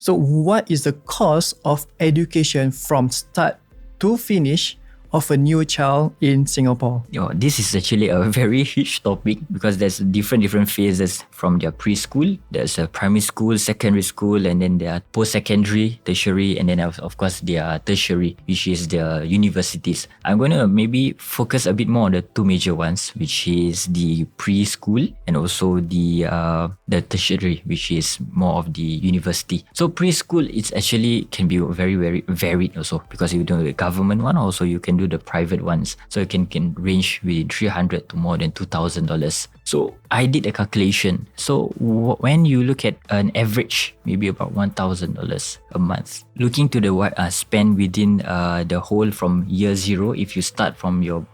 So what is the cost of education from start to finish of a new child in Singapore? This is actually a very huge topic because there's different phases from their preschool. There's a primary school, secondary school, and then there are post-secondary, tertiary, and then of course there are tertiary, which is the universities. I'm going to maybe focus a bit more on the two major ones, which is the preschool and also the tertiary, which is more of the university. So preschool, it's actually can be very, very varied also, because you do the government one, also you can do the private ones. So it can range with $300 to more than $2,000. So I did a calculation. So when you look at an average, maybe about $1,000 a month, looking to the spend within the whole from year zero, if you start from your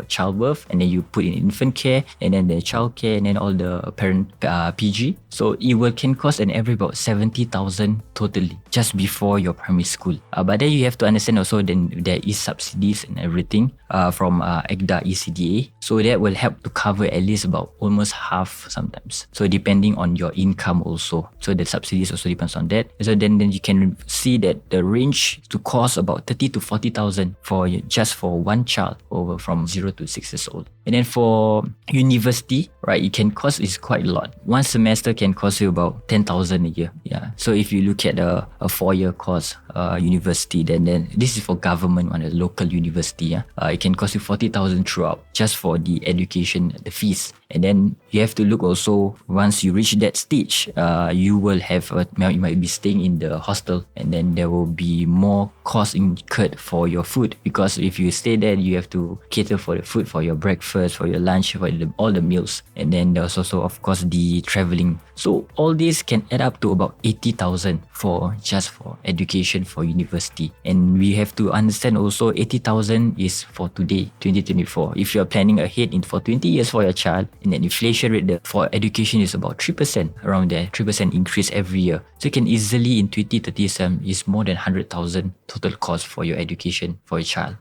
childbirth, and then you put in infant care, and then the child care, and then all the parent PG. So it can cost an average about 70,000 totally just before your primary school. But then you have to understand also then there is subsidies and everything from ECDA, ECDA. So that will help to cover at least about almost half sometimes. So depending on your income also. So the subsidies also depends on that. So then you can see that the range to cost about 30 to 40,000 just for one child over from 0 to 6 years old. And then for university, right, it can cost is quite a lot. One semester can cost you about 10,000 a year. Yeah. So if you look at a 4-year course university, then this is for government one, a local university. Yeah. It can cost you 40,000 throughout just for the education, the fees. And then you have to look also, once you reach that stage, you will have you might be staying in the hostel, and then there will be more cost incurred for your food, because if you stay there, you have to cater for the food, for your breakfast, for your lunch, for all the meals. And then there's also of course the traveling. So all this can add up to about 80,000 just for education for university. And we have to understand also 80,000 is for today, 2024. If you're planning ahead for 20 years for your child, and then inflation rate for education is about 3%, around there, 3% increase every year. So you can easily in 2037 is more than 100,000 total cost for your education for your child.